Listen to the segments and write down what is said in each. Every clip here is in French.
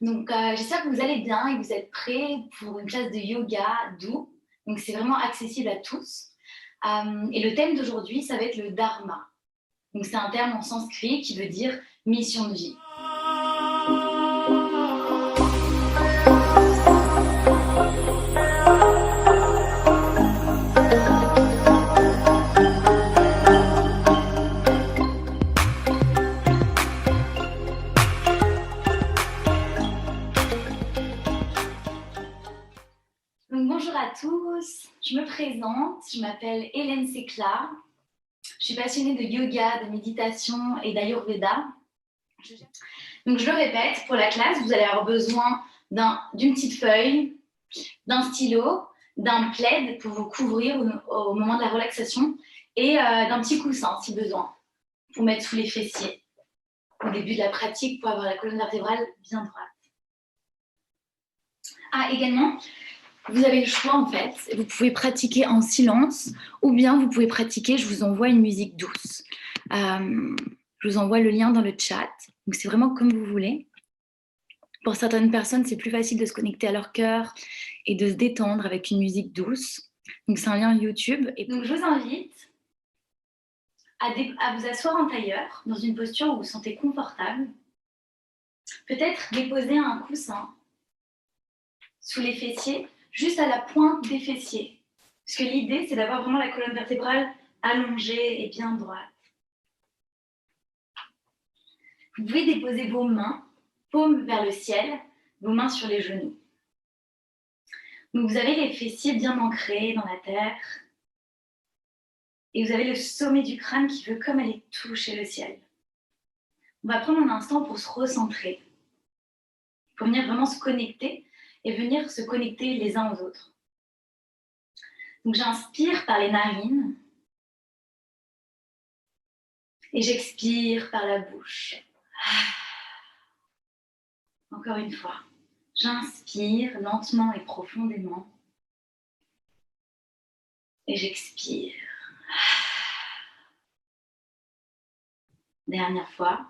Donc, j'espère que vous allez bien et que vous êtes prêts pour une classe de yoga doux. Donc, c'est vraiment accessible à tous. Et le thème d'aujourd'hui, ça va être le dharma. Donc, c'est un terme en sanskrit qui veut dire mission de vie. Donc, bonjour à tous, je me présente, je m'appelle Hélène Secla, je suis passionnée de yoga, de méditation et d'ayurveda. Donc je le répète, pour la classe, vous allez avoir besoin d'une petite feuille, d'un stylo, d'un plaid pour vous couvrir au moment de la relaxation et d'un petit coussin si besoin, pour mettre sous les fessiers au début de la pratique pour avoir la colonne vertébrale bien droite. Ah, également, vous avez le choix en fait, vous pouvez pratiquer en silence ou bien vous pouvez pratiquer, je vous envoie une musique douce. Je vous envoie le lien dans le chat, donc c'est vraiment comme vous voulez. Pour certaines personnes, c'est plus facile de se connecter à leur cœur et de se détendre avec une musique douce. Donc c'est un lien YouTube. Et donc je vous invite à vous asseoir en tailleur, dans une posture où vous vous sentez confortable. Peut-être déposer un coussin sous les fessiers, juste à la pointe des fessiers. Parce que l'idée, c'est d'avoir vraiment la colonne vertébrale allongée et bien droite. Vous pouvez déposer vos mains, paumes vers le ciel, vos mains sur les genoux. Donc vous avez les fessiers bien ancrés dans la terre. Et vous avez le sommet du crâne qui veut comme aller toucher le ciel. On va prendre un instant pour se recentrer, pour venir vraiment se connecter et venir se connecter les uns aux autres. Donc j'inspire par les narines et j'expire par la bouche. Encore une fois, j'inspire lentement et profondément et j'expire. Dernière fois,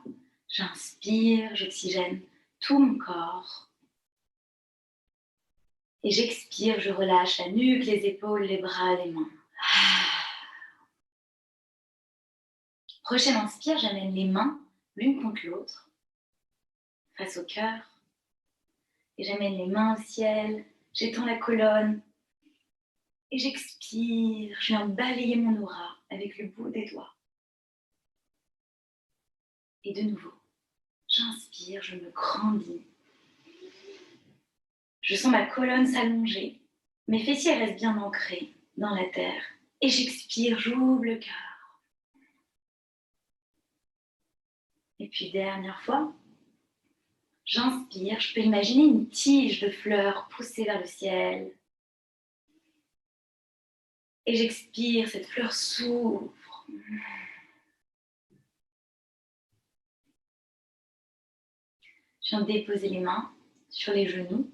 j'inspire, j'oxygène tout mon corps. Et j'expire, je relâche la nuque, les épaules, les bras, les mains. Prochaine inspire, j'amène les mains l'une contre l'autre, face au cœur. Et j'amène les mains au ciel, j'étends la colonne. Et j'expire, je viens balayer mon aura avec le bout des doigts. Et de nouveau, j'inspire, je me grandis. Je sens ma colonne s'allonger, mes fessiers restent bien ancrés dans la terre. Et j'expire, j'ouvre le cœur. Et puis dernière fois, j'inspire, je peux imaginer une tige de fleurs poussée vers le ciel. Et j'expire, cette fleur s'ouvre. Je viens déposer les mains sur les genoux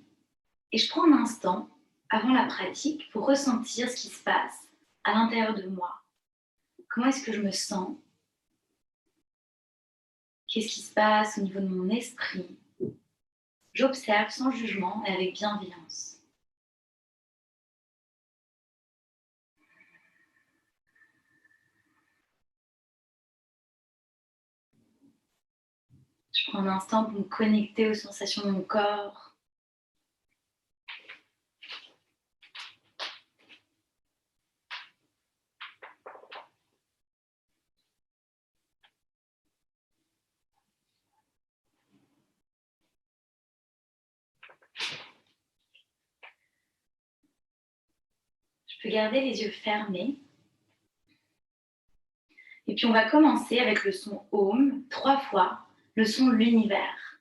et je prends un instant avant la pratique pour ressentir ce qui se passe à l'intérieur de moi. Comment est-ce que je me sens? Qu'est-ce qui se passe au niveau de mon esprit? J'observe sans jugement et avec bienveillance. Je prends un instant pour me connecter aux sensations de mon corps. Je peux garder les yeux fermés. Et puis on va commencer avec le son Om, 3 fois, le son de l'univers.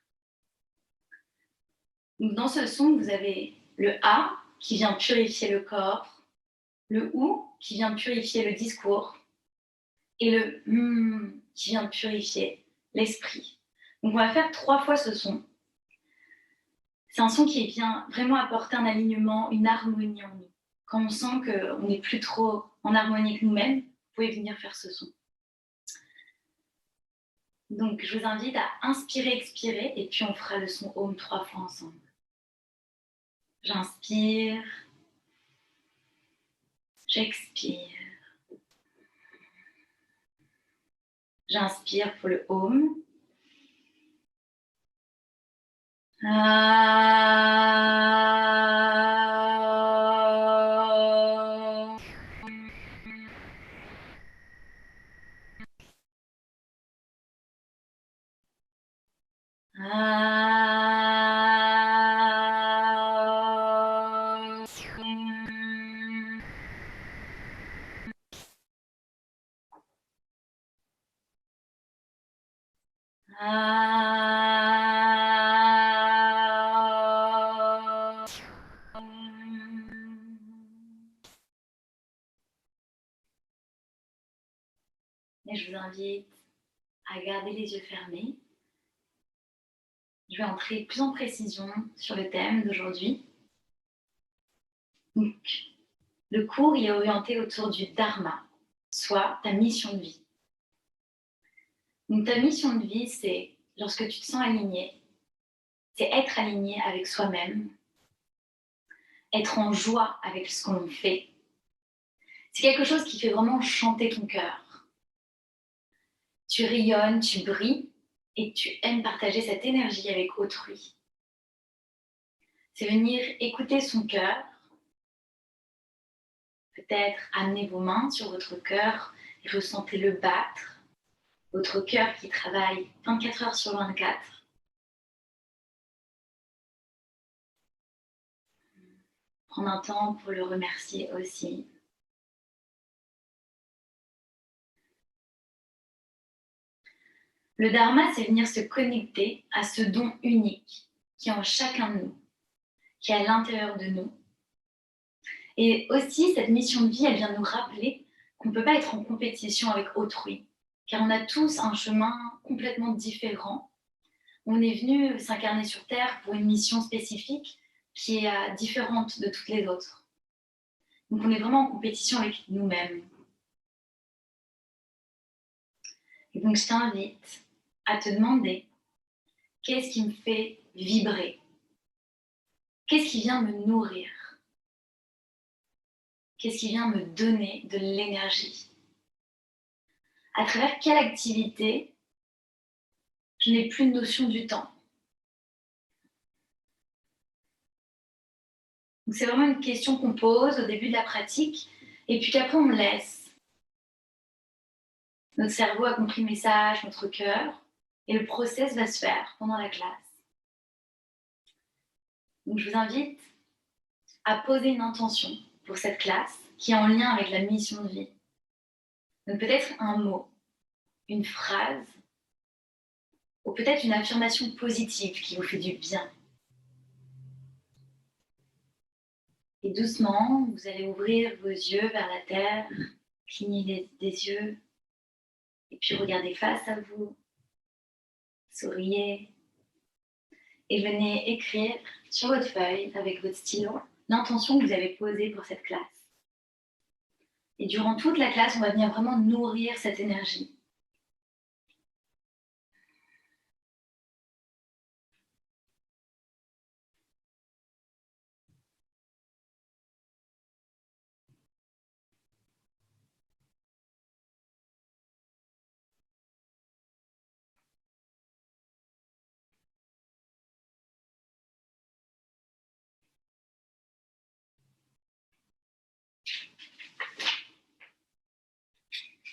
Donc dans ce son, vous avez le A qui vient purifier le corps, le OU qui vient purifier le discours et le qui vient purifier l'esprit. Donc on va faire 3 fois ce son. C'est un son qui vient vraiment apporter un alignement, une harmonie en nous. Quand on sent qu'on n'est plus trop en harmonie avec nous-mêmes, vous pouvez venir faire ce son. Donc, je vous invite à inspirer, expirer, et puis on fera le son Om 3 fois ensemble. J'inspire, j'expire. J'inspire pour le Om. Et je vous invite à garder les yeux fermés. Je vais entrer plus en précision sur le thème d'aujourd'hui. Donc, le cours il est orienté autour du Dharma, soit ta mission de vie. Donc, ta mission de vie, c'est lorsque tu te sens aligné, c'est être aligné avec soi-même, être en joie avec ce qu'on fait. C'est quelque chose qui fait vraiment chanter ton cœur. Tu rayonnes, tu brilles et tu aimes partager cette énergie avec autrui. C'est venir écouter son cœur, peut-être amener vos mains sur votre cœur et ressentez-le battre, votre cœur qui travaille 24 heures sur 24. Prendre un temps pour le remercier aussi. Le Dharma, c'est venir se connecter à ce don unique qui est en chacun de nous, qui est à l'intérieur de nous. Et aussi, cette mission de vie, elle vient nous rappeler qu'on ne peut pas être en compétition avec autrui, car on a tous un chemin complètement différent. On est venu s'incarner sur Terre pour une mission spécifique qui est différente de toutes les autres. Donc on est vraiment en compétition avec nous-mêmes. Et donc je t'invite à te demander qu'est-ce qui me fait vibrer? Qu'est-ce qui vient me nourrir? Qu'est-ce qui vient me donner de l'énergie? À travers quelle activité je n'ai plus de notion du temps? Donc c'est vraiment une question qu'on pose au début de la pratique et puis qu'après on laisse. Notre cerveau a compris le message, notre cœur, et le process va se faire pendant la classe. Donc je vous invite à poser une intention pour cette classe qui est en lien avec la mission de vie. Donc peut-être un mot, une phrase, ou peut-être une affirmation positive qui vous fait du bien. Et doucement, vous allez ouvrir vos yeux vers la terre, cligner des yeux, et puis regardez face à vous, souriez, et venez écrire sur votre feuille avec votre stylo l'intention que vous avez posée pour cette classe. Et durant toute la classe, on va venir vraiment nourrir cette énergie.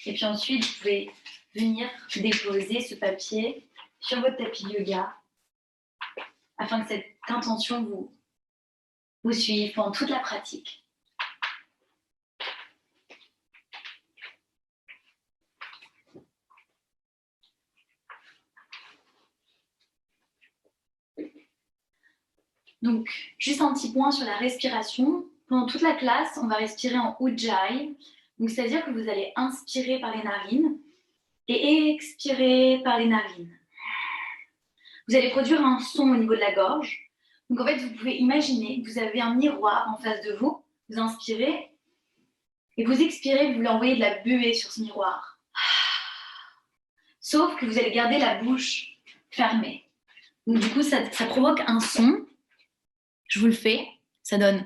Et puis ensuite, vous pouvez venir déposer ce papier sur votre tapis de yoga afin que cette intention vous suive pendant toute la pratique. Donc, juste un petit point sur la respiration. Pendant toute la classe, on va respirer en Ujjayi. Donc, c'est-à-dire que vous allez inspirer par les narines et expirer par les narines. Vous allez produire un son au niveau de la gorge. Donc, en fait, vous pouvez imaginer que vous avez un miroir en face de vous. Vous inspirez et vous expirez, vous voulez envoyer de la buée sur ce miroir. sauf que vous allez garder la bouche fermée. Donc du coup, ça provoque un son. Je vous le fais. Ça donne.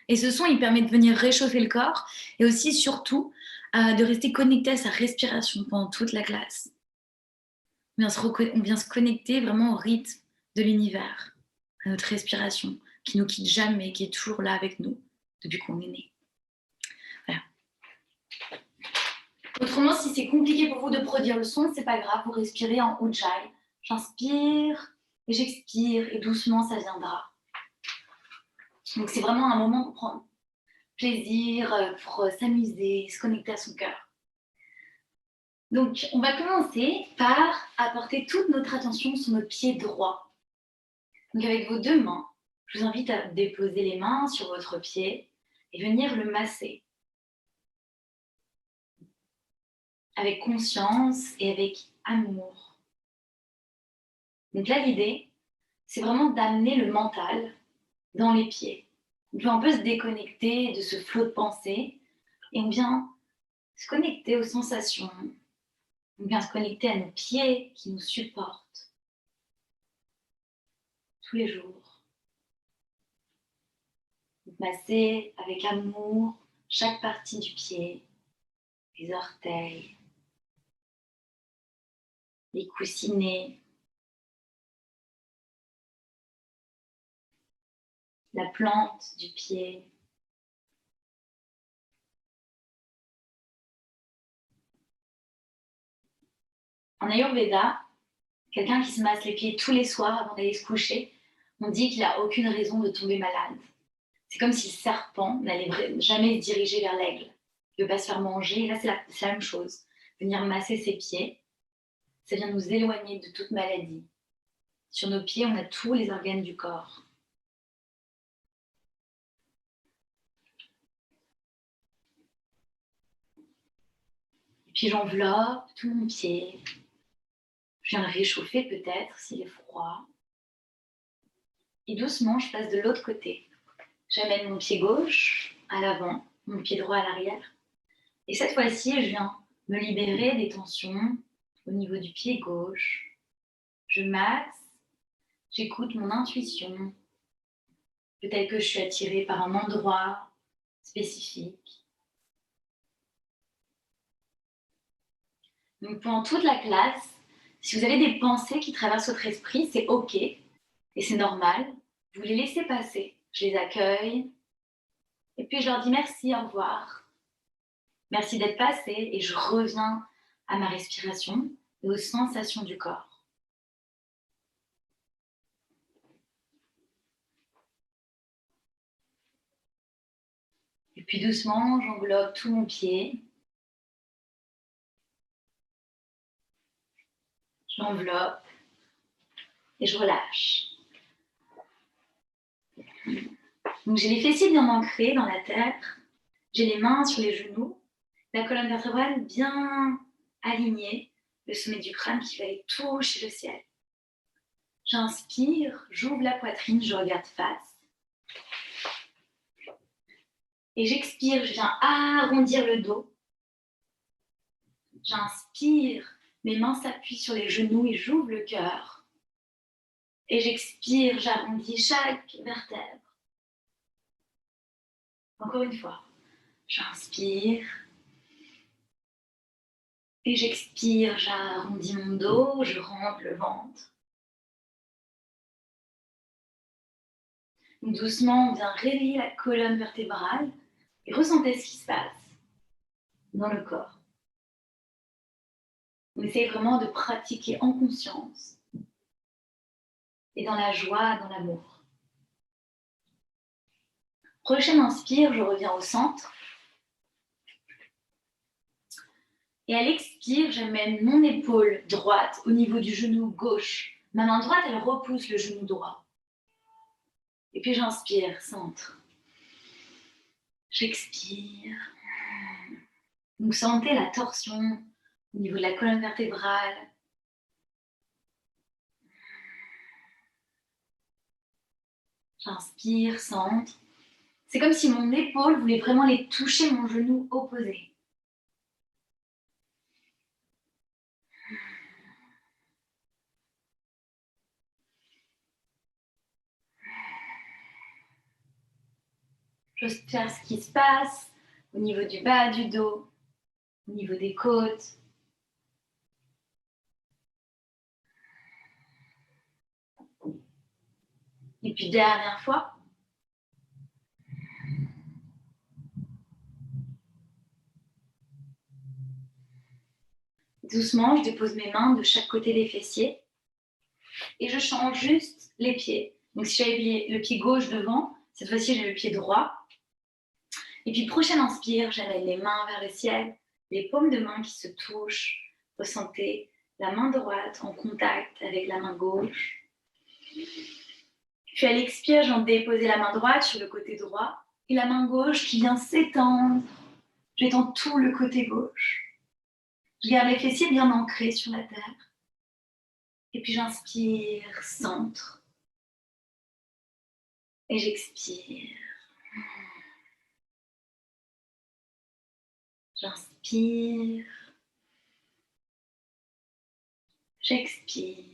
Et ce son, il permet de venir réchauffer le corps et aussi, surtout, de rester connecté à sa respiration pendant toute la classe. On vient se connecter vraiment au rythme de l'univers, à notre respiration, qui nous quitte jamais, qui est toujours là avec nous depuis qu'on est né. Voilà. Autrement, si c'est compliqué pour vous de produire le son, c'est pas grave, vous respirez en Ujjayi. J'inspire et j'expire et doucement ça viendra. Donc c'est vraiment un moment pour prendre plaisir, pour s'amuser, se connecter à son cœur. Donc on va commencer par apporter toute notre attention sur notre pied droit. Donc avec vos deux mains, je vous invite à déposer les mains sur votre pied et venir le masser. Avec conscience et avec amour. Donc là, l'idée, c'est vraiment d'amener le mental dans les pieds. Donc on peut se déconnecter de ce flot de pensée et on vient se connecter aux sensations, on vient se connecter à nos pieds qui nous supportent tous les jours. Donc masser avec amour chaque partie du pied, les orteils, les coussinets, la plante du pied. En Ayurveda, quelqu'un qui se masse les pieds tous les soirs avant d'aller se coucher, on dit qu'il n'a aucune raison de tomber malade. C'est comme si le serpent n'allait jamais se diriger vers l'aigle. Il ne veut pas se faire manger. Là, c'est la même chose. Venir masser ses pieds, ça vient nous éloigner de toute maladie. Sur nos pieds, on a tous les organes du corps. Et puis j'enveloppe tout mon pied. Je viens le réchauffer peut-être s'il est froid. Et doucement, je passe de l'autre côté. J'amène mon pied gauche à l'avant, mon pied droit à l'arrière. Et cette fois-ci, je viens me libérer des tensions au niveau du pied gauche. Je masse, j'écoute mon intuition. Peut-être que je suis attirée par un endroit spécifique. Donc pendant toute la classe, si vous avez des pensées qui traversent votre esprit, c'est OK et c'est normal. Vous les laissez passer. Je les accueille et puis je leur dis merci, au revoir. Merci d'être passé et je reviens à ma respiration et aux sensations du corps. Et puis doucement, j'englobe tout mon pied. Je l'enveloppe et je relâche. Donc j'ai les fessiers bien ancrés dans la terre. J'ai les mains sur les genoux. La colonne vertébrale bien alignée. Le sommet du crâne qui va aller toucher le ciel. J'inspire, j'ouvre la poitrine, je regarde face. Et j'expire, je viens arrondir le dos. J'inspire, mes mains s'appuient sur les genoux et j'ouvre le cœur. Et j'expire, j'arrondis chaque vertèbre. Encore une fois, j'inspire. Et j'expire, j'arrondis mon dos, je rentre le ventre. Donc doucement, on vient réveiller la colonne vertébrale et ressentez ce qui se passe dans le corps. On essaye vraiment de pratiquer en conscience et dans la joie, dans l'amour. Prochaine inspire, je reviens au centre. Et à l'expire, j'amène mon épaule droite au niveau du genou gauche. Ma main droite, elle repousse le genou droit. Et puis j'inspire, centre. J'expire. Donc sentez la torsion au niveau de la colonne vertébrale. J'inspire, centre. C'est comme si mon épaule voulait vraiment aller toucher mon genou opposé. J'observe ce qui se passe au niveau du bas du dos, au niveau des côtes. Et puis dernière fois. Doucement, je dépose mes mains de chaque côté des fessiers et je change juste les pieds. Donc si j'avais le pied gauche devant, cette fois-ci j'ai le pied droit. Et puis prochaine inspire, j'amène les mains vers le ciel, les paumes de main qui se touchent. Ressentez la main droite en contact avec la main gauche. Puis à l'expire, j'en déposer la main droite sur le côté droit et la main gauche qui vient s'étendre. J'étends tout le côté gauche. Je garde les fessiers bien ancrés sur la terre. Et puis j'inspire, centre. Et j'expire. J'inspire. J'expire.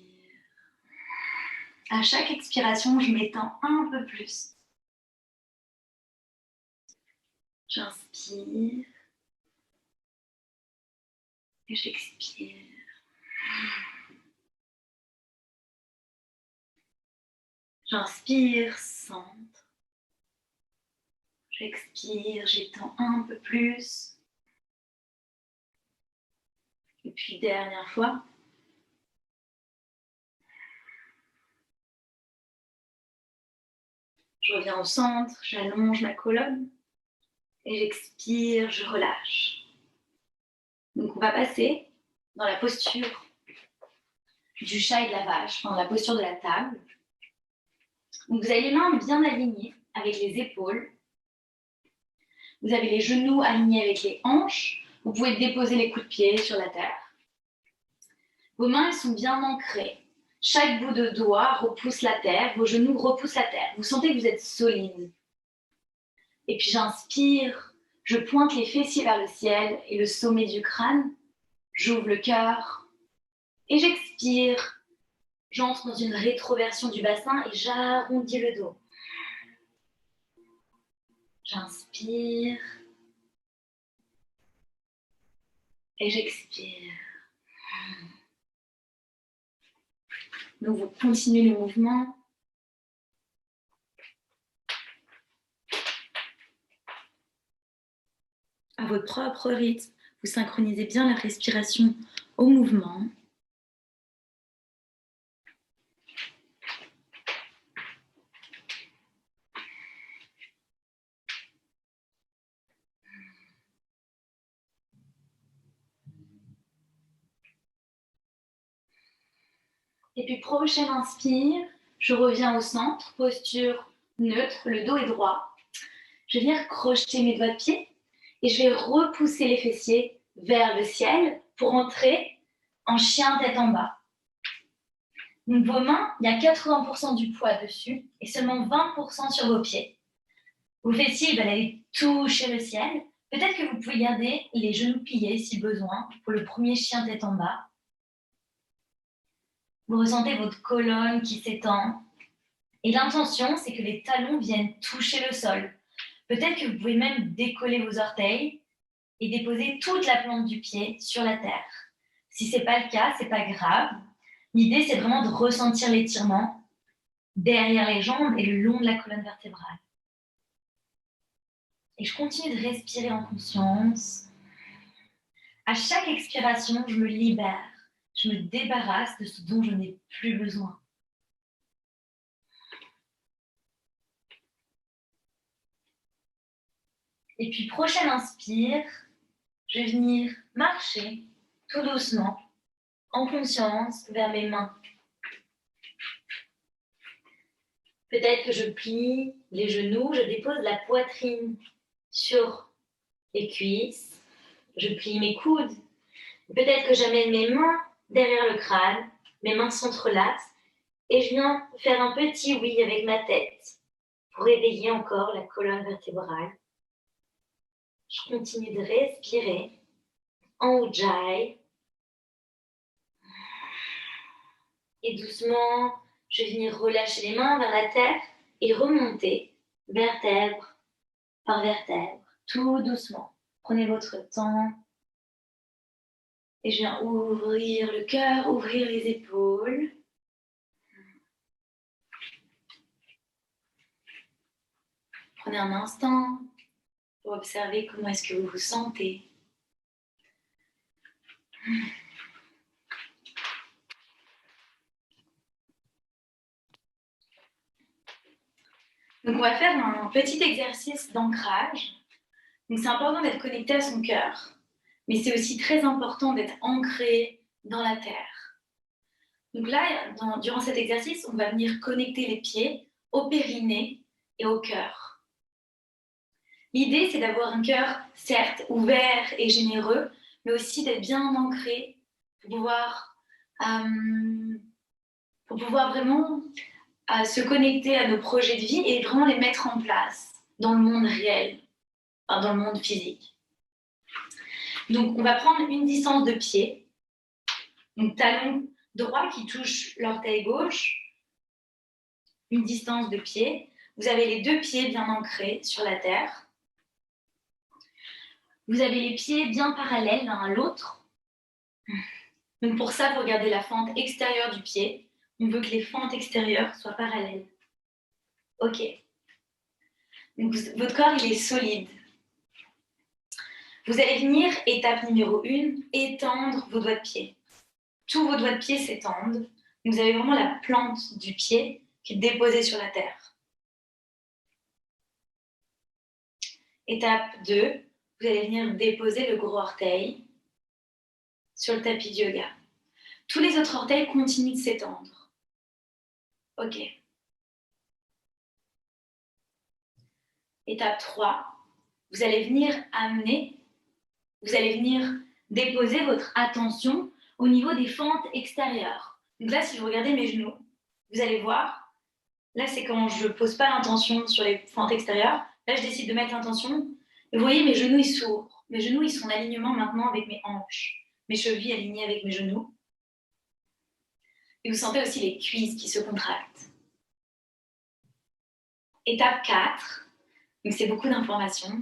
À chaque expiration, je m'étends un peu plus. J'inspire. Et j'expire. J'inspire, centre. J'expire, j'étends un peu plus. Et puis dernière fois. Je reviens au centre, j'allonge ma colonne. Et j'expire, je relâche. Donc on va passer dans la posture du chat et de la vache, dans la posture de la table. Donc vous avez les mains bien alignées avec les épaules. Vous avez les genoux alignés avec les hanches. Vous pouvez déposer les coups de pied sur la terre. Vos mains elles sont bien ancrées. Chaque bout de doigt repousse la terre. Vos genoux repoussent la terre. Vous sentez que vous êtes solide. Et puis j'inspire. Je pointe les fessiers vers le ciel et le sommet du crâne. J'ouvre le cœur. Et j'expire. J'entre dans une rétroversion du bassin et j'arrondis le dos. J'inspire. Et j'expire. Donc vous continuez le mouvement. À votre propre rythme, vous synchronisez bien la respiration au mouvement. Et puis prochaine inspire, je reviens au centre, posture neutre, le dos est droit. Je vais venir crocheter mes doigts de pied et je vais repousser les fessiers vers le ciel pour entrer en chien tête en bas. Donc vos mains, il y a 80% du poids dessus et seulement 20% sur vos pieds. Vos fessiers veulent aller toucher le ciel. Peut-être que vous pouvez garder les genoux pliés si besoin pour le premier chien tête en bas. Vous ressentez votre colonne qui s'étend. Et l'intention, c'est que les talons viennent toucher le sol. Peut-être que vous pouvez même décoller vos orteils et déposer toute la plante du pied sur la terre. Si ce n'est pas le cas, ce n'est pas grave. L'idée, c'est vraiment de ressentir l'étirement derrière les jambes et le long de la colonne vertébrale. Et je continue de respirer en conscience. À chaque expiration, je me libère. Je me débarrasse de ce dont je n'ai plus besoin. Et puis, prochaine inspire, je vais venir marcher tout doucement, en conscience, vers mes mains. Peut-être que je plie les genoux, je dépose la poitrine sur les cuisses, je plie mes coudes. Peut-être que j'amène mes mains derrière le crâne, mes mains s'entrelacent et je viens faire un petit oui avec ma tête pour éveiller encore la colonne vertébrale. Je continue de respirer en Ujjayi. Et doucement, je vais venir relâcher les mains vers la terre et remonter vertèbre par vertèbre, tout doucement. Prenez votre temps. Et je viens ouvrir le cœur, ouvrir les épaules. Prenez un instant pour observer comment est-ce que vous vous sentez. Donc on va faire un petit exercice d'ancrage. Donc c'est important d'être connecté à son cœur, mais c'est aussi très important d'être ancré dans la terre. Donc là, durant cet exercice, on va venir connecter les pieds au périnée et au cœur. L'idée, c'est d'avoir un cœur, certes, ouvert et généreux, mais aussi d'être bien ancré pour pouvoir vraiment se connecter à nos projets de vie et vraiment les mettre en place dans le monde réel, enfin, dans le monde physique. Donc, on va prendre une distance de pied, donc talon droit qui touche l'orteil gauche, une distance de pied. Vous avez les deux pieds bien ancrés sur la terre. Vous avez les pieds bien parallèles l'un à l'autre. Donc pour ça, vous regardez la fente extérieure du pied. On veut que les fentes extérieures soient parallèles. Ok. Donc votre corps, il est solide. Vous allez venir, étape numéro 1, étendre vos doigts de pied. Tous vos doigts de pied s'étendent. Vous avez vraiment la plante du pied qui est déposée sur la terre. Étape 2, vous allez venir déposer le gros orteil sur le tapis de yoga. Tous les autres orteils continuent de s'étendre. Ok. Étape 3, vous allez venir déposer votre attention au niveau des fentes extérieures. Donc là, si vous regardez mes genoux, vous allez voir, là c'est quand je ne pose pas l'intention sur les fentes extérieures, là je décide de mettre l'intention, et vous voyez mes genoux ils s'ouvrent, mes genoux ils sont en alignement maintenant avec mes hanches, mes chevilles alignées avec mes genoux, et vous sentez aussi les cuisses qui se contractent. Étape 4, donc c'est beaucoup d'informations,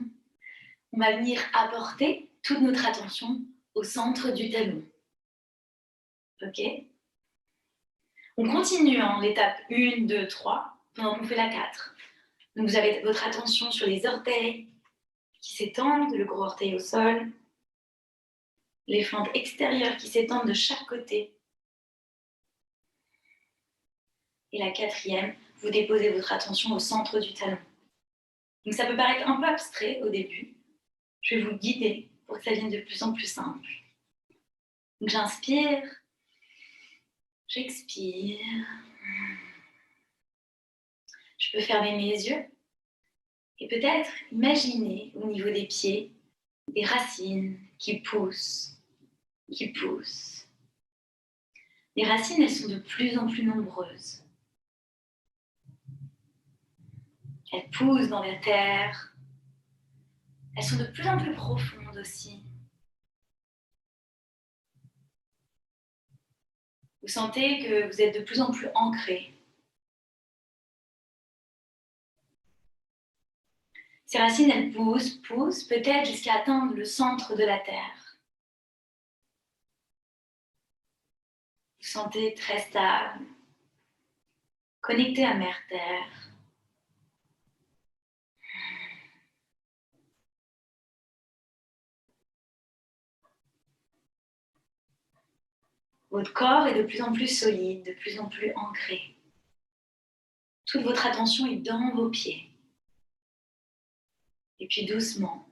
on va venir apporter toute notre attention au centre du talon. Ok? On continue en étape 1, 2, 3, pendant qu'on fait la 4. Donc vous avez votre attention sur les orteils qui s'étendent, le gros orteil au sol, les fentes extérieures qui s'étendent de chaque côté. Et la 4e, vous déposez votre attention au centre du talon. Donc ça peut paraître un peu abstrait au début. Je vais vous guider pour que ça devienne de plus en plus simple. Donc j'inspire, j'expire. Je peux fermer mes yeux et peut-être imaginer au niveau des pieds des racines qui poussent, qui poussent. Les racines, elles sont de plus en plus nombreuses. Elles poussent dans la terre. Elles sont de plus en plus profondes aussi. Vous sentez que vous êtes de plus en plus ancré. Ces racines, elles poussent, peut-être jusqu'à atteindre le centre de la terre. Vous sentez très stable, connecté à Mère Terre. Votre corps est de plus en plus solide, de plus en plus ancré. Toute votre attention est dans vos pieds. Et puis doucement,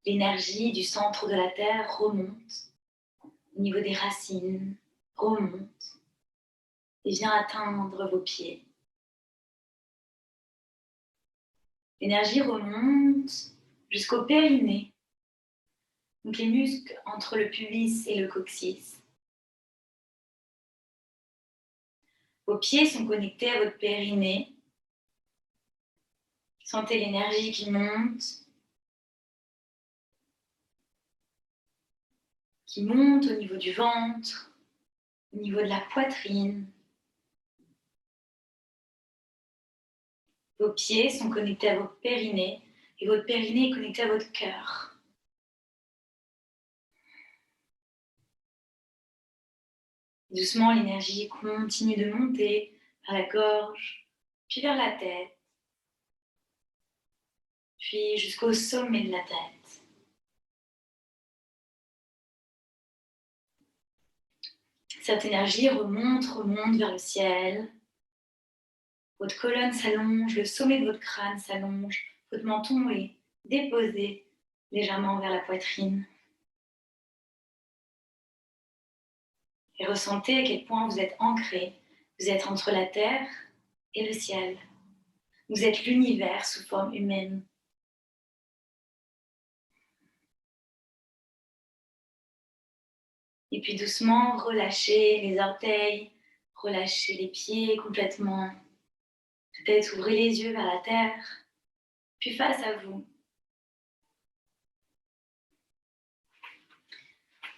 l'énergie du centre de la Terre remonte au niveau des racines, remonte et vient atteindre vos pieds. L'énergie remonte jusqu'au périnée, donc les muscles entre le pubis et le coccyx. Vos pieds sont connectés à votre périnée. Sentez l'énergie qui monte au niveau du ventre, au niveau de la poitrine. Vos pieds sont connectés à votre périnée et votre périnée est connecté à votre cœur. Doucement, l'énergie continue de monter vers la gorge, puis vers la tête, puis jusqu'au sommet de la tête. Cette énergie remonte vers le ciel. Votre colonne s'allonge, le sommet de votre crâne s'allonge, votre menton est déposé légèrement vers la poitrine. Et ressentez à quel point vous êtes ancré. Vous êtes entre la terre et le ciel. Vous êtes l'univers sous forme humaine. Et puis doucement, relâchez les orteils, relâchez les pieds complètement. Peut-être ouvrez les yeux vers la terre, puis face à vous.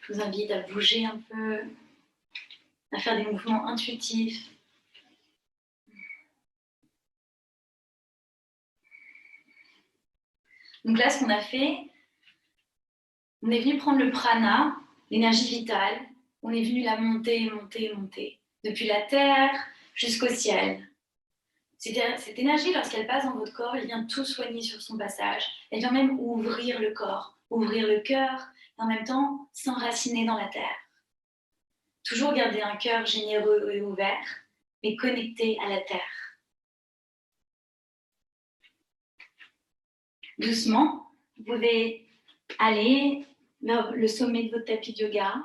Je vous invite à bouger un peu, à faire des mouvements intuitifs. Donc là, ce qu'on a fait, on est venu prendre le prana, l'énergie vitale, on est venu la monter, depuis la terre jusqu'au ciel. Cette énergie, lorsqu'elle passe dans votre corps, elle vient tout soigner sur son passage. Elle vient même ouvrir le corps, ouvrir le cœur, et en même temps s'enraciner dans la terre. Toujours garder un cœur généreux et ouvert, mais connecté à la terre. Doucement, vous pouvez aller vers le sommet de votre tapis de yoga.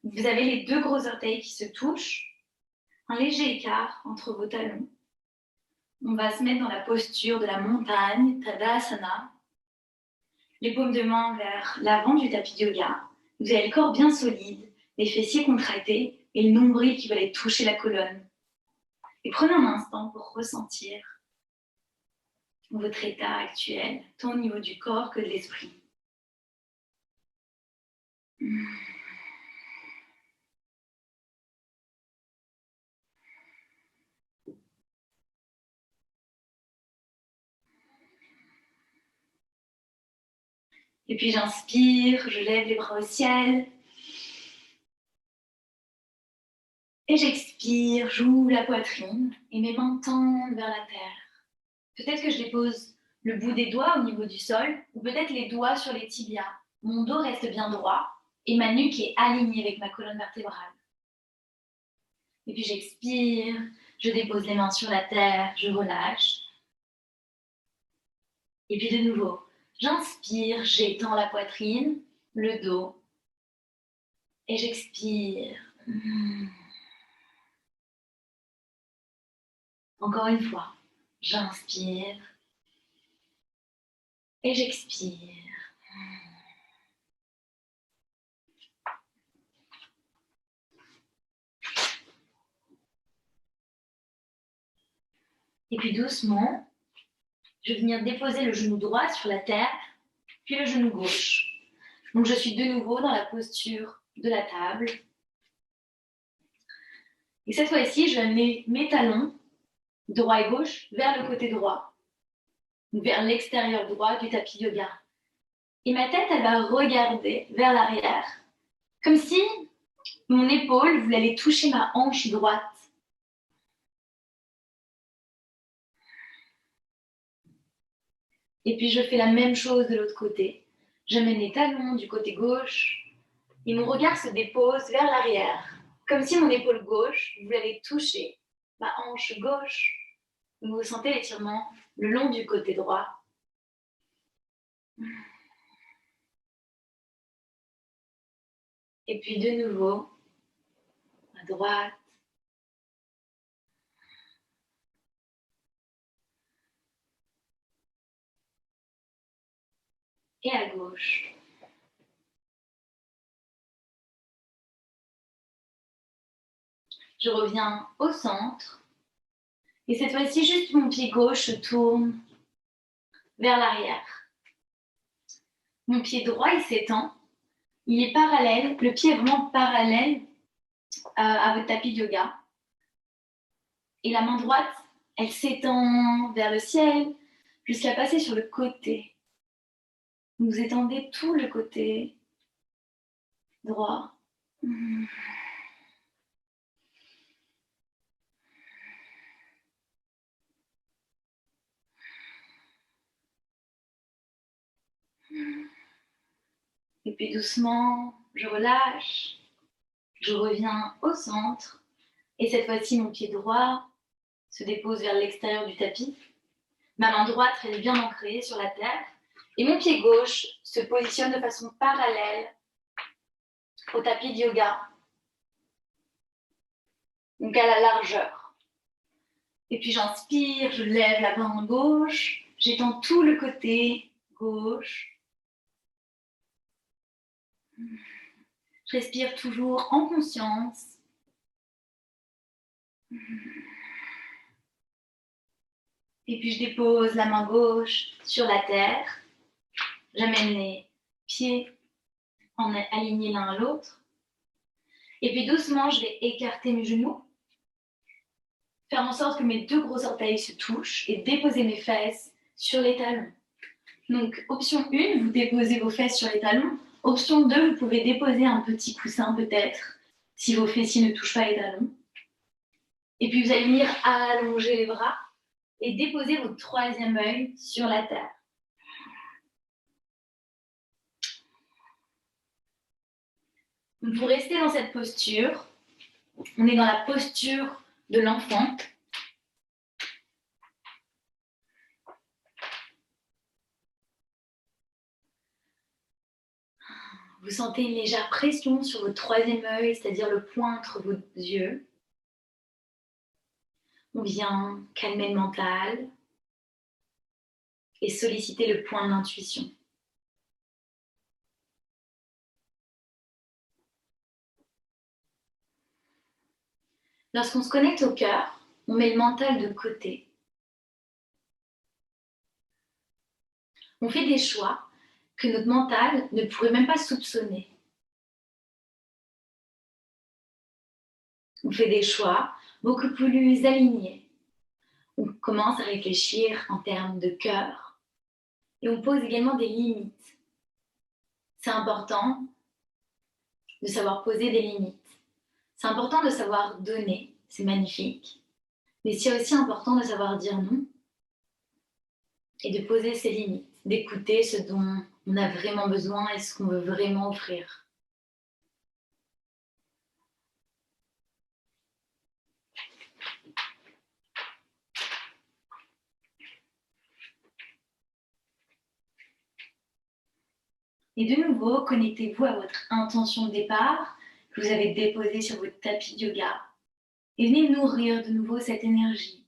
Vous avez les deux gros orteils qui se touchent, un léger écart entre vos talons. On va se mettre dans la posture de la montagne, Tadasana. Les paumes de main vers l'avant du tapis de yoga. Vous avez le corps bien solide, les fessiers contractés et le nombril qui va aller toucher la colonne. Et prenez un instant pour ressentir votre état actuel, tant au niveau du corps que de l'esprit. Et puis j'inspire, je lève les bras au ciel. Et j'expire, j'ouvre la poitrine et mes mains tendent vers la terre. Peut-être que je dépose le bout des doigts au niveau du sol ou peut-être les doigts sur les tibias. Mon dos reste bien droit et ma nuque est alignée avec ma colonne vertébrale. Et puis j'expire, je dépose les mains sur la terre, je relâche. Et puis de nouveau, j'inspire, j'étends la poitrine, le dos. Et j'expire. Encore une fois, j'inspire et j'expire. Et puis doucement, je vais venir déposer le genou droit sur la terre, puis le genou gauche. Donc je suis de nouveau dans la posture de la table. Et cette fois-ci, je mets mes talons, droit et gauche, vers le côté droit, vers l'extérieur droit du tapis yoga. Et ma tête, elle va regarder vers l'arrière, comme si mon épaule voulait aller toucher ma hanche droite. Et puis je fais la même chose de l'autre côté. J'amène les talons du côté gauche et mon regard se dépose vers l'arrière, comme si mon épaule gauche voulait aller toucher ma hanche gauche. Vous sentez l'étirement le long du côté droit. Et puis de nouveau, à droite. Et à gauche. Je reviens au centre Et cette fois-ci, juste mon pied gauche se tourne vers l'arrière. Mon pied droit, il s'étend. Il est parallèle. Le pied est vraiment parallèle à votre tapis de yoga. Et la main droite, elle s'étend vers le ciel jusqu'à passer sur le côté. Vous étendez tout le côté droit. Et puis doucement, je relâche. Je reviens au centre. Et cette fois-ci, mon pied droit se dépose vers l'extérieur du tapis. Ma main droite reste bien ancrée sur la terre. Et mon pied gauche se positionne de façon parallèle au tapis de yoga. Donc à la largeur. Et puis j'inspire, je lève la main gauche. J'étends tout le côté gauche. Je respire toujours en conscience. Et puis je dépose la main gauche sur la terre. J'amène les pieds alignés l'un à l'autre. Et puis doucement, je vais écarter mes genoux. Faire en sorte que mes deux gros orteils se touchent et déposer mes fesses sur les talons. Donc, option 1, vous déposez vos fesses sur les talons. Option 2, vous pouvez déposer un petit coussin peut-être, si vos fessiers ne touchent pas les talons. Et puis, vous allez venir allonger les bras et déposer votre troisième œil sur la terre. Donc, pour rester dans cette posture, on est dans la posture de l'enfant. Vous sentez une légère pression sur votre troisième œil, c'est-à-dire le point entre vos yeux. On vient calmer le mental et solliciter le point de l'intuition. Lorsqu'on se connecte au cœur, on met le mental de côté. On fait des choix que notre mental ne pourrait même pas soupçonner. On fait des choix beaucoup plus alignés. On commence à réfléchir en termes de cœur et on pose également des limites. C'est important de savoir poser des limites. C'est important de savoir donner, c'est magnifique. Mais c'est aussi important de savoir dire non et de poser ses limites, d'écouter ce dont on a vraiment besoin et ce qu'on veut vraiment offrir. Et de nouveau, connectez-vous à votre intention de départ que vous avez déposée sur votre tapis de yoga et venez nourrir de nouveau cette énergie.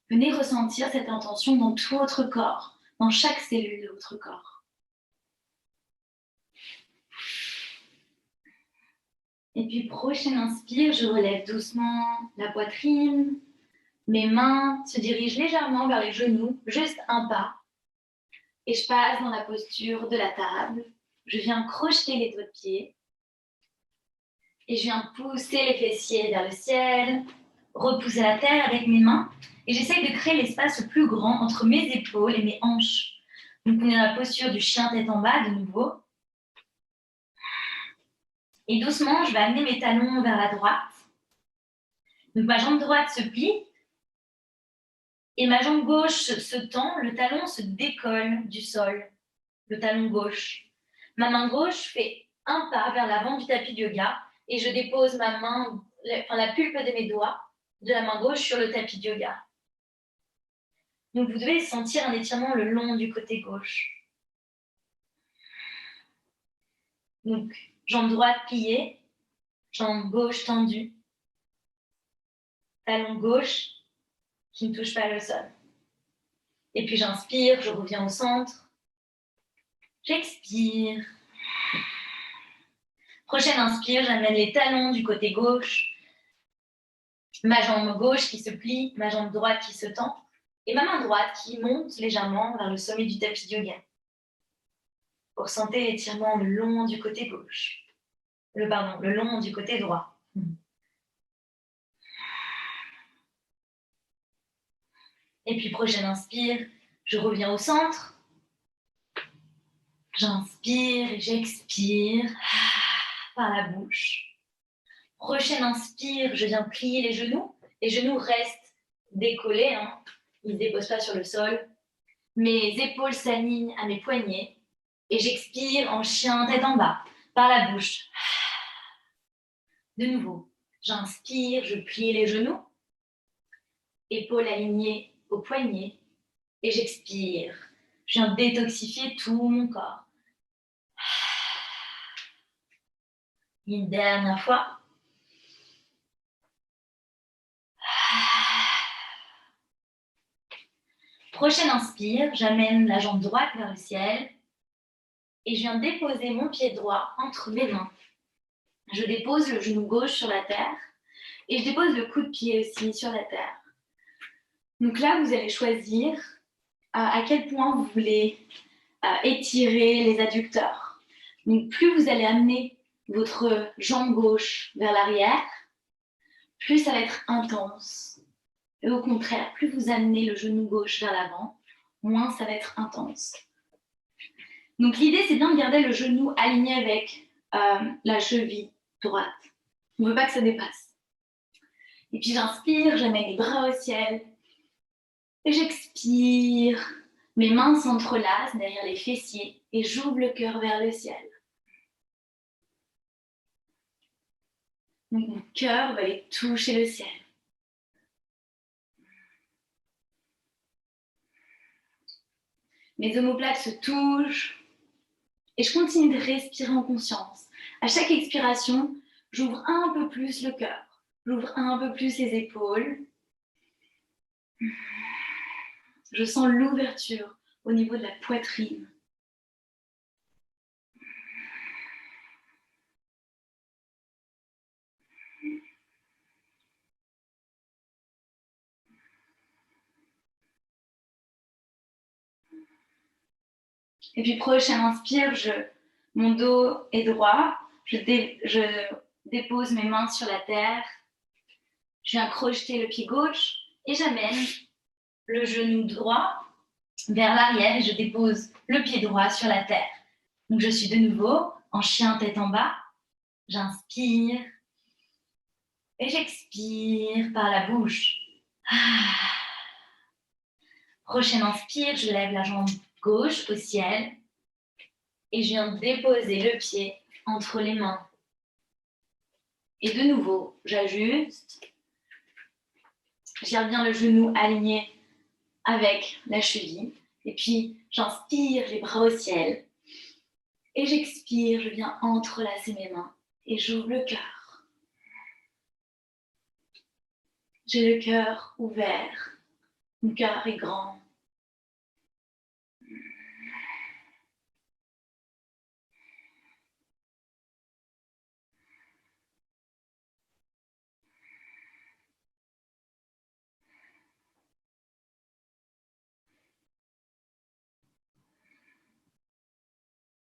Venez ressentir cette intention dans tout votre corps, dans chaque cellule de votre corps. Et puis, prochaine inspire, je relève doucement la poitrine. Mes mains se dirigent légèrement vers les genoux, juste un pas. Et je passe dans la posture de la table. Je viens crocheter les doigts de pied. Et je viens pousser les fessiers vers le ciel, repousser la terre avec mes mains. Et j'essaye de créer l'espace le plus grand entre mes épaules et mes hanches. Donc on est dans la posture du chien tête en bas de nouveau. Et doucement, je vais amener mes talons vers la droite. Donc ma jambe droite se plie. Et ma jambe gauche se tend, le talon se décolle du sol, le talon gauche. Ma main gauche fait un pas vers l'avant du tapis de yoga et je dépose ma main, la pulpe de mes doigts de la main gauche sur le tapis de yoga. Donc vous devez sentir un étirement le long du côté gauche. Donc jambe droite pliée, jambe gauche tendue, talon gauche qui ne touche pas le sol. Et puis j'inspire, je reviens au centre. J'expire. Prochaine inspire, j'amène les talons du côté gauche. ma jambe gauche qui se plie, ma jambe droite qui se tend, et ma main droite qui monte légèrement vers le sommet du tapis de yoga. Vous ressentez l'étirement le long du côté gauche. Le long du côté droit. Et puis prochaine inspire, je reviens au centre. J'inspire et j'expire par la bouche. Prochaine inspire, je viens plier les genoux. Les genoux restent décollés, hein. Ils ne se déposent pas sur le sol. Mes épaules s'alignent à mes poignets. Et j'expire en chien tête en bas, par la bouche. De nouveau, j'inspire, je plie les genoux. Épaules alignées aux poignets. Et j'expire. Je viens détoxifier tout mon corps. Une dernière fois. Prochaine inspire, j'amène la jambe droite vers le ciel et je viens déposer mon pied droit entre mes mains. Je dépose le genou gauche sur la terre et je dépose le coude de pied aussi sur la terre. Donc là, vous allez choisir à quel point vous voulez étirer les adducteurs. Donc plus vous allez amener votre jambe gauche vers l'arrière, plus ça va être intense. Et au contraire, plus vous amenez le genou gauche vers l'avant, moins ça va être intense. Donc l'idée, c'est bien de garder le genou aligné avec la cheville droite. On ne veut pas que ça dépasse. Et puis j'inspire, je mets les bras au ciel. Et j'expire. Mes mains s'entrelacent derrière les fessiers et j'ouvre le cœur vers le ciel. Donc mon cœur va aller toucher le ciel. Mes omoplates se touchent et je continue de respirer en conscience. À chaque expiration, j'ouvre un peu plus le cœur. J'ouvre un peu plus les épaules. Je sens l'ouverture au niveau de la poitrine. Et puis prochaine inspire, mon dos est droit. Je dépose mes mains sur la terre. Je viens crocheter le pied gauche et j'amène le genou droit vers l'arrière et je dépose le pied droit sur la terre. Donc je suis de nouveau en chien tête en bas. J'inspire et j'expire par la bouche. Prochaine inspire, je lève la jambe gauche au ciel et je viens déposer le pied entre les mains. Et de nouveau, j'ajuste. Je reviens le genou aligné avec la cheville. Et puis, j'inspire, les bras au ciel. Et j'expire, je viens entrelacer mes mains et j'ouvre le cœur. J'ai le cœur ouvert. Mon cœur est grand.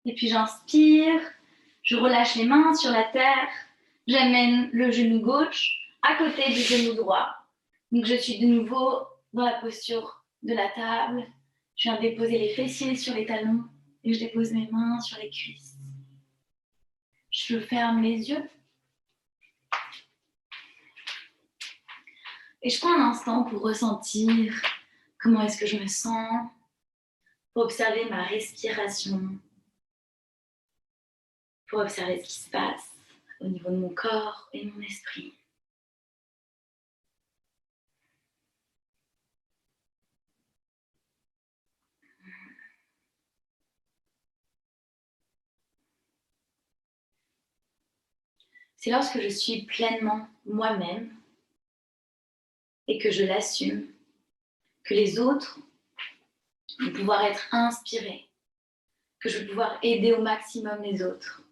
Et puis j'inspire, je relâche les mains sur la terre, j'amène le genou gauche à côté du genou droit. Donc je suis de nouveau dans la posture de la table. Je viens déposer les fessiers sur les talons et je dépose mes mains sur les cuisses. Je ferme les yeux. Et je prends un instant pour ressentir comment est-ce que je me sens, pour observer ma respiration, pour observer ce qui se passe au niveau de mon corps et de mon esprit. C'est lorsque je suis pleinement moi-même et que je l'assume, que les autres vont pouvoir être inspirés, que je vais pouvoir aider au maximum les autres.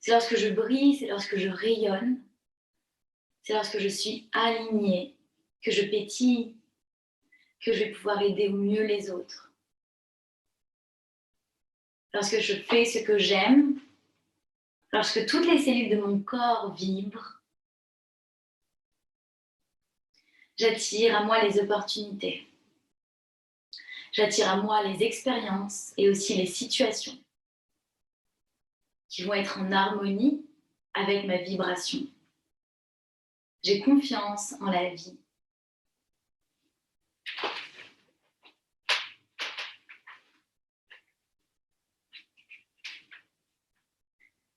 C'est lorsque je brille, c'est lorsque je rayonne, C'est lorsque je suis alignée, que je pétille, que je vais pouvoir aider au mieux les autres. Lorsque je fais ce que j'aime, lorsque toutes les cellules de mon corps vibrent, j'attire à moi les opportunités. J'attire à moi les expériences et aussi les situations qui vont être en harmonie avec ma vibration. J'ai confiance en la vie.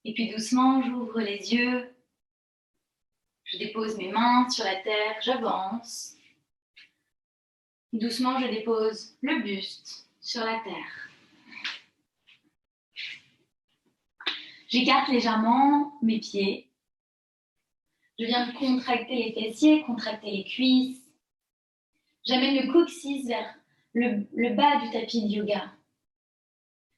Et puis doucement, j'ouvre les yeux, je dépose mes mains sur la terre, j'avance. Doucement, je dépose le buste sur la terre. J'écarte légèrement mes pieds. Je viens contracter les fessiers, contracter les cuisses. J'amène le coccyx vers le bas du tapis de yoga.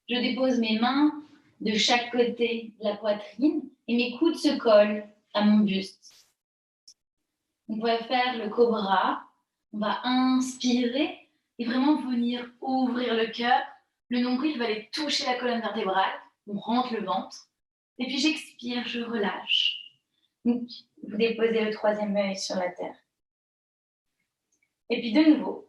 Je dépose mes mains de chaque côté de la poitrine et mes coudes se collent à mon buste. On va faire le cobra. On va inspirer et vraiment venir ouvrir le cœur. Le nombril va aller toucher la colonne vertébrale. On rentre le ventre. Et puis j'expire, je relâche. Donc, vous déposez le troisième œil sur la terre. Et puis de nouveau,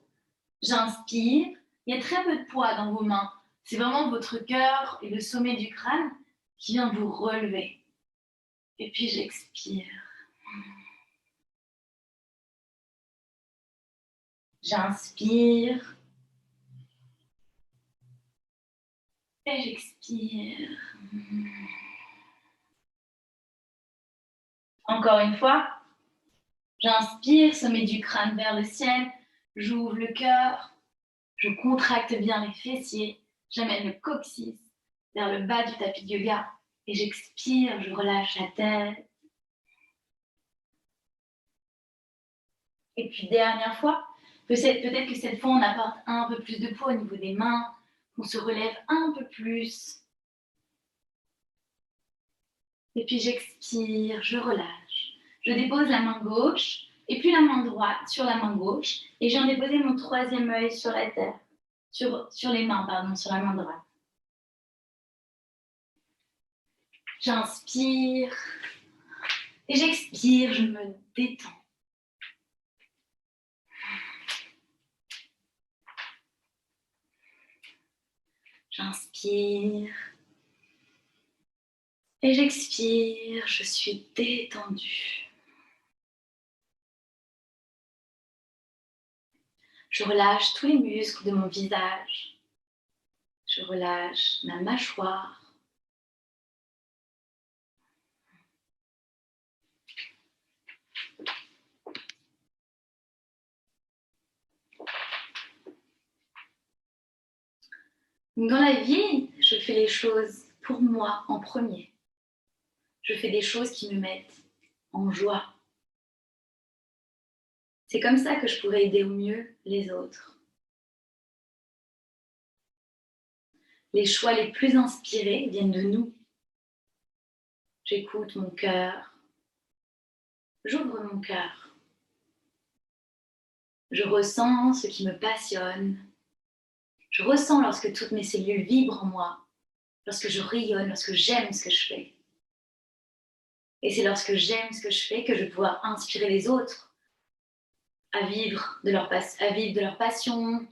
j'inspire. Il y a très peu de poids dans vos mains. C'est vraiment votre cœur et le sommet du crâne qui vient vous relever. Et puis j'expire. J'inspire. Et j'expire. Encore une fois, j'inspire, sommet du crâne vers le ciel. J'ouvre le cœur. Je contracte bien les fessiers. J'amène le coccyx vers le bas du tapis de yoga. Et j'expire, je relâche la tête. Et puis dernière fois, peut-être que cette fois on apporte un peu plus de poids au niveau des mains, on se relève un peu plus. Et puis j'expire, je relâche. Je dépose la main gauche et puis la main droite sur la main gauche et je viens déposer mon troisième œil sur la terre, sur les mains, pardon, sur la main droite. J'inspire et j'expire, je me détends. J'inspire et j'expire, je suis détendue. Je relâche tous les muscles de mon visage. Je relâche ma mâchoire. Dans la vie, je fais les choses pour moi en premier. Je fais des choses qui me mettent en joie. C'est comme ça que je pourrais aider au mieux les autres. Les choix les plus inspirés viennent de nous. J'écoute mon cœur. J'ouvre mon cœur. Je ressens ce qui me passionne. Je ressens lorsque toutes mes cellules vibrent en moi, lorsque je rayonne, lorsque j'aime ce que je fais. Et c'est lorsque j'aime ce que je fais que je vais pouvoir inspirer les autres à vivre de leur passion,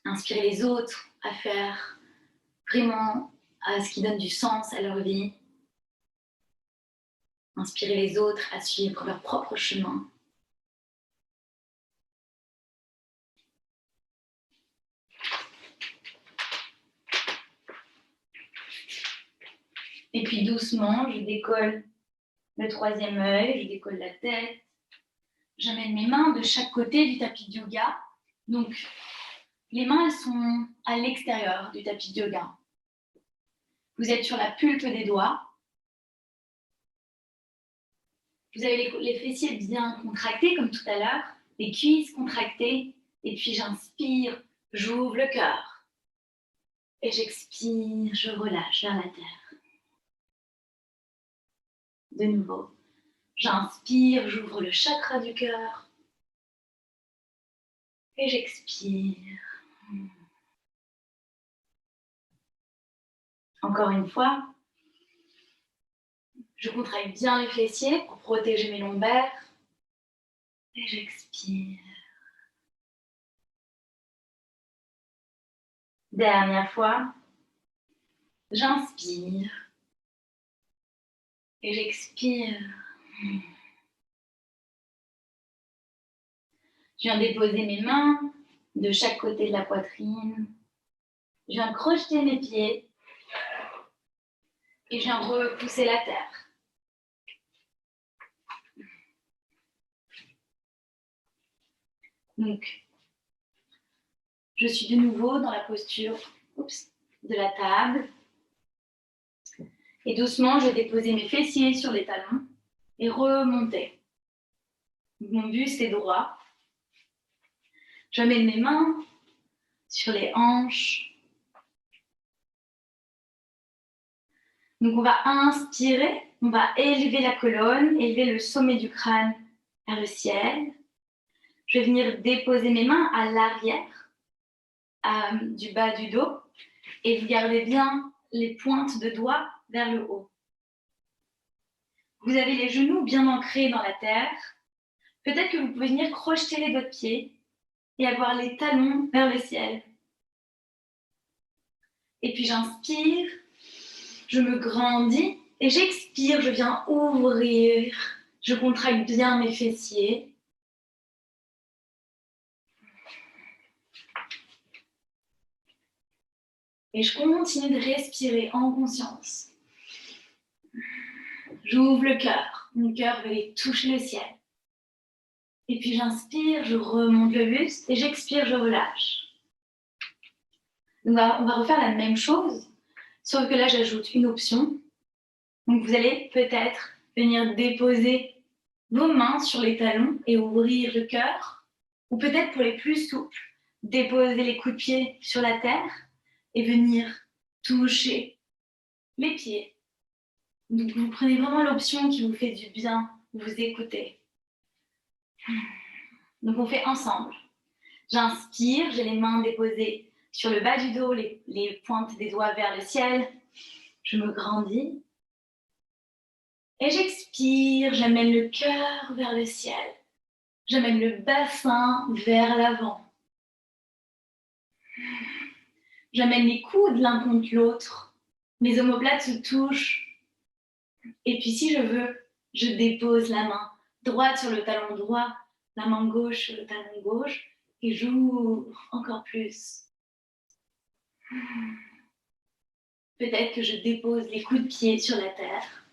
inspirer les autres à faire vraiment à ce qui donne du sens à leur vie, inspirer les autres à suivre leur propre chemin. Et puis doucement, je décolle le troisième œil, je décolle la tête. J'amène mes mains de chaque côté du tapis de yoga. Donc, les mains, elles sont à l'extérieur du tapis de yoga. Vous êtes sur la pulpe des doigts. Vous avez les fessiers bien contractés, comme tout à l'heure, les cuisses contractées. Et puis, j'inspire, j'ouvre le cœur. Et j'expire, je relâche vers la terre. De nouveau, j'inspire, j'ouvre le chakra du cœur. Et j'expire. Encore une fois, je contracte bien les fessiers pour protéger mes lombaires. Et j'expire. Dernière fois, j'inspire. Et j'expire. Je viens déposer mes mains de chaque côté de la poitrine. Je viens crocheter mes pieds. Et je viens repousser la terre. Donc, je suis de nouveau dans la posture de la table. Et doucement, je vais déposer mes fessiers sur les talons et remonter. Mon buste est droit. Je mets mes mains sur les hanches. Donc, on va inspirer, on va élever la colonne, élever le sommet du crâne vers le ciel. Je vais venir déposer mes mains à l'arrière du bas du dos et vous gardez bien les pointes de doigts vers le haut. Vous avez les genoux bien ancrés dans la terre. Peut-être que vous pouvez venir crocheter les doigts de pied et avoir les talons vers le ciel. Et puis j'inspire, je me grandis et j'expire, je viens ouvrir. Je contracte bien mes fessiers. Et je continue de respirer en conscience. J'ouvre le cœur. Mon cœur veut aller toucher le ciel. Et puis j'inspire, je remonte le buste et j'expire, je relâche. On va refaire la même chose, sauf que là j'ajoute une option. Donc vous allez peut-être venir déposer vos mains sur les talons et ouvrir le cœur. Ou peut-être pour les plus souples, déposer les coups de pied sur la terre et venir toucher les pieds. Donc vous prenez vraiment l'option qui vous fait du bien, vous écoutez. Donc on fait ensemble. J'inspire, j'ai les mains déposées sur le bas du dos, les pointes des doigts vers le ciel. Je me grandis. Et j'expire, j'amène le cœur vers le ciel. J'amène le bassin vers l'avant. J'amène les coudes l'un contre l'autre. Mes omoplates se touchent. Et puis si je veux, je dépose la main droite sur le talon droit, la main gauche sur le talon gauche, et j'ouvre encore plus. Peut-être que je dépose les coups de pied sur la terre.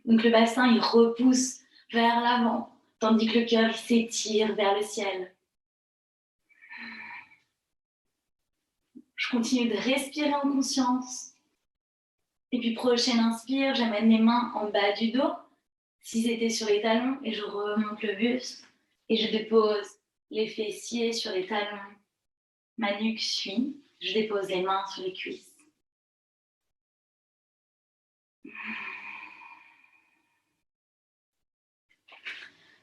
Donc le bassin, il repousse vers l'avant, tandis que le cœur, il s'étire vers le ciel. Je continue de respirer en conscience. Et puis prochaine inspire, j'amène mes mains en bas du dos, si c'était sur les talons, et je remonte le buste. Et je dépose les fessiers sur les talons. Ma nuque suit. Je dépose les mains sur les cuisses.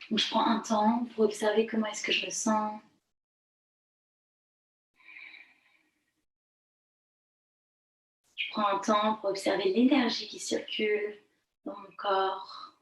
Donc, je prends un temps pour observer comment est-ce que je me sens. Je prends un temps pour observer l'énergie qui circule dans mon corps.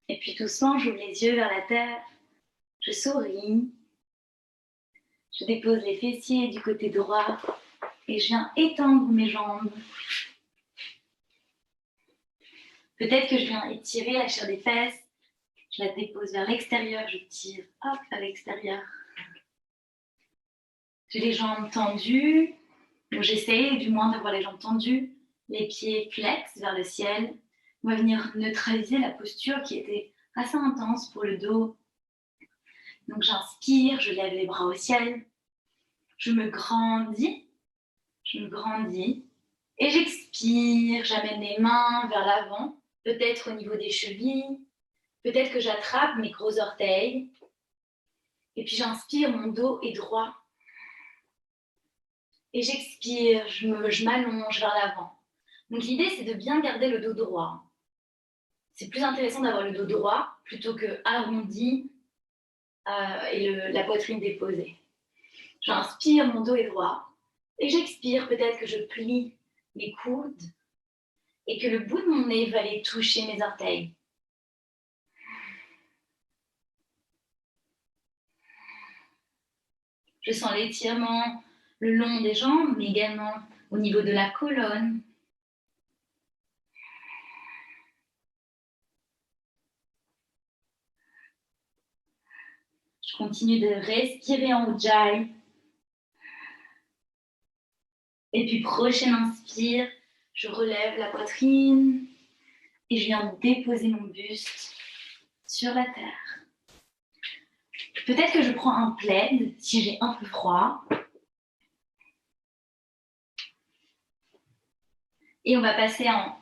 Et puis doucement, j'ouvre les yeux vers la terre. Je souris. Je dépose les fessiers du côté droit et je viens étendre mes jambes. Peut-être que je viens étirer la chair des fesses. Je la dépose vers l'extérieur, je tire hop à l'extérieur. J'ai les jambes tendues, donc j'essaie du moins d'avoir les jambes tendues, les pieds flex vers le ciel. On va venir neutraliser la posture qui était assez intense pour le dos. Donc j'inspire, je lève les bras au ciel. je me grandis, et j'expire, j'amène les mains vers l'avant, peut-être au niveau des chevilles, peut-être que j'attrape mes gros orteils, et puis j'inspire, mon dos est droit, et j'expire, je m'allonge vers l'avant. Donc l'idée, c'est de bien garder le dos droit. C'est plus intéressant d'avoir le dos droit plutôt que arrondi et la poitrine déposée. J'inspire, mon dos est droit. Et j'expire, peut-être que je plie mes coudes et que le bout de mon nez va aller toucher mes orteils. Je sens l'étirement le long des jambes, mais également au niveau de la colonne. Je continue de respirer en Ujjayi. Et puis, prochaine inspire, je relève la poitrine et je viens déposer mon buste sur la terre. Peut-être que je prends un plaid si j'ai un peu froid. Et on va passer en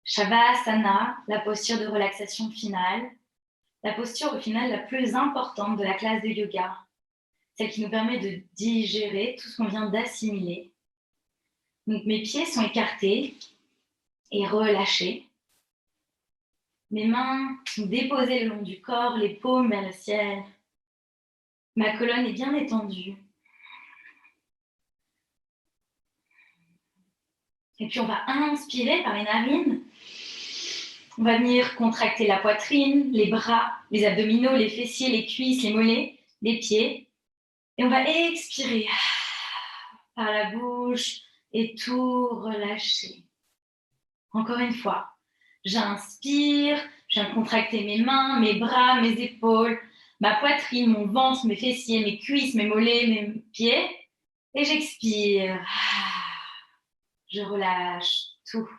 Shavasana, la posture de relaxation finale. La posture au final la plus importante de la classe de yoga. Celle qui nous permet de digérer tout ce qu'on vient d'assimiler. Donc mes pieds sont écartés et relâchés. Mes mains sont déposées le long du corps, les paumes vers le ciel. Ma colonne est bien étendue. Et puis on va inspirer par les narines. On va venir contracter la poitrine, les bras, les abdominaux, les fessiers, les cuisses, les mollets, les pieds. Et on va expirer par la bouche et tout relâcher. Encore une fois, j'inspire, je viens contracter mes mains, mes bras, mes épaules, ma poitrine, mon ventre, mes fessiers, mes cuisses, mes mollets, mes pieds. Et j'expire. Je relâche tout.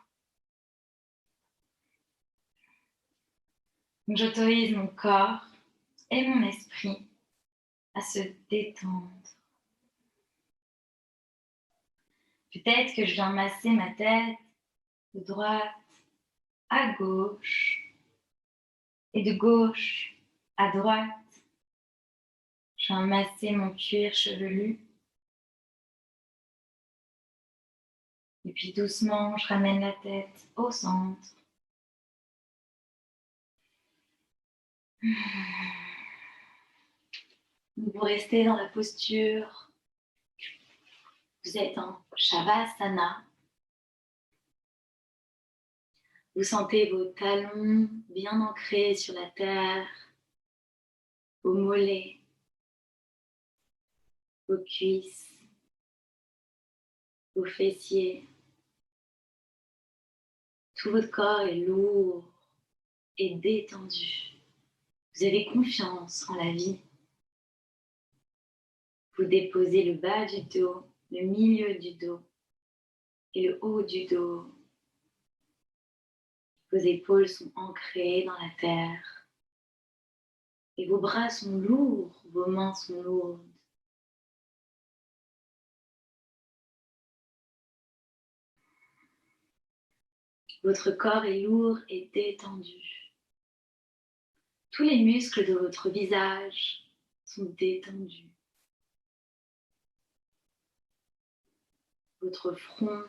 Donc j'autorise mon corps et mon esprit à se détendre. Peut-être que je viens masser ma tête de droite à gauche et de gauche à droite. Je viens masser mon cuir chevelu. Et puis doucement, je ramène la tête au centre. Vous restez dans la posture. Vous êtes en Shavasana. Vous sentez vos talons bien ancrés sur la terre, vos mollets, vos cuisses, vos fessiers. Tout votre corps est lourd et détendu. Vous avez confiance en la vie. Vous déposez le bas du dos, le milieu du dos et le haut du dos. Vos épaules sont ancrées dans la terre et vos bras sont lourds, vos mains sont lourdes. Votre corps est lourd et détendu. Tous les muscles de votre visage sont détendus. Votre front,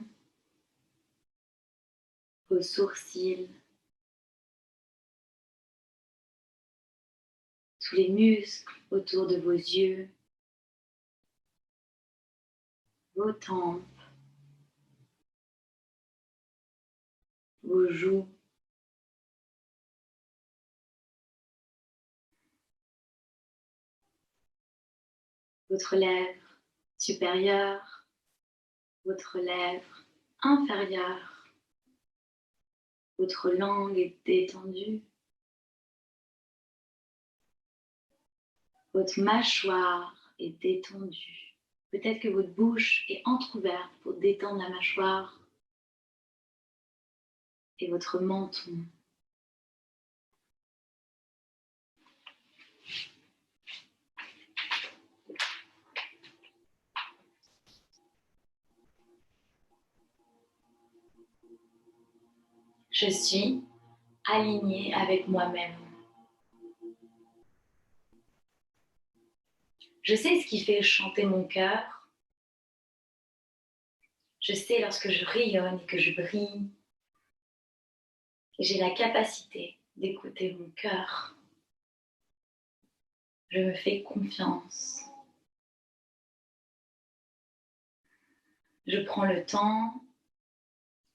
vos sourcils, tous les muscles autour de vos yeux, vos tempes, vos joues, votre lèvre supérieure, votre lèvre inférieure, votre langue est détendue, votre mâchoire est détendue. Peut-être que votre bouche est entrouverte pour détendre la mâchoire et votre menton. Je suis alignée avec moi-même. Je sais ce qui fait chanter mon cœur. Je sais lorsque je rayonne et que je brille. J'ai la capacité d'écouter mon cœur. Je me fais confiance. Je prends le temps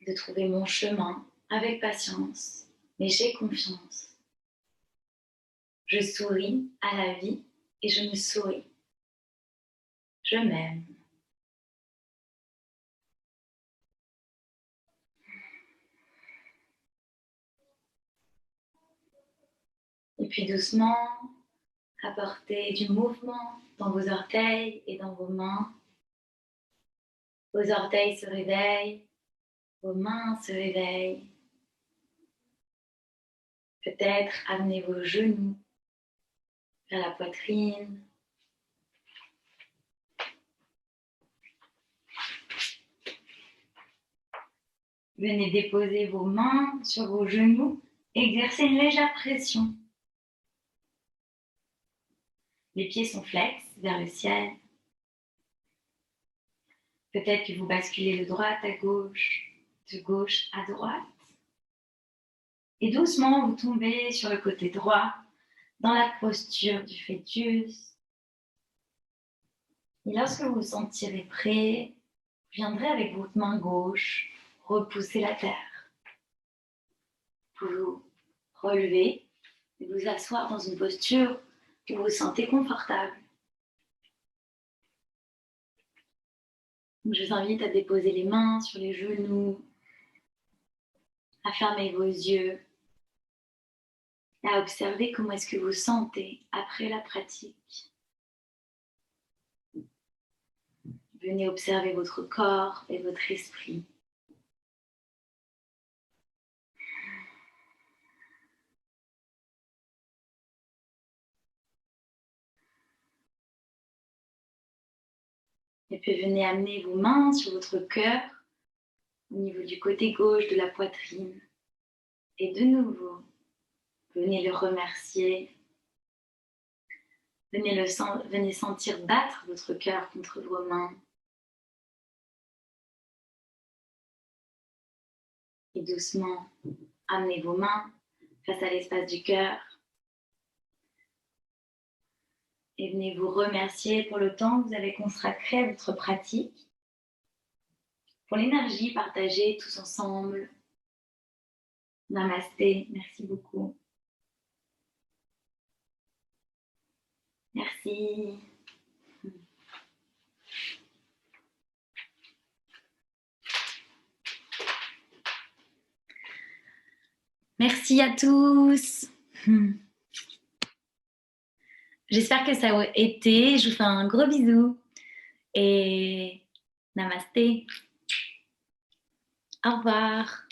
de trouver mon chemin avec patience, mais j'ai confiance. Je souris à la vie et je me souris. Je m'aime. Et puis doucement, apportez du mouvement dans vos orteils et dans vos mains. Vos orteils se réveillent, vos mains se réveillent. Peut-être amenez vos genoux vers la poitrine. Venez déposer vos mains sur vos genoux. Exercez une légère pression. Les pieds sont flex vers le ciel. Peut-être que vous basculez de droite à gauche, de gauche à droite. Et doucement, vous tombez sur le côté droit, dans la posture du fœtus. Et lorsque vous vous sentirez prêt, vous viendrez avec votre main gauche repousser la terre. Vous vous relevez et vous asseoir dans une posture où vous vous sentez confortable. Donc, je vous invite à déposer les mains sur les genoux, à fermer vos yeux et à observer comment est-ce que vous sentez après la pratique. Venez observer votre corps et votre esprit. Et puis venez amener vos mains sur votre cœur au niveau du côté gauche de la poitrine. Et de nouveau, venez le remercier. Venez sentir battre votre cœur contre vos mains. Et doucement, amenez vos mains face à l'espace du cœur. Et venez vous remercier pour le temps que vous avez consacré à votre pratique, pour l'énergie partagée tous ensemble. Namasté, merci beaucoup. Merci. Merci à tous. J'espère que ça a été. Je vous fais un gros bisou et namasté. Au revoir.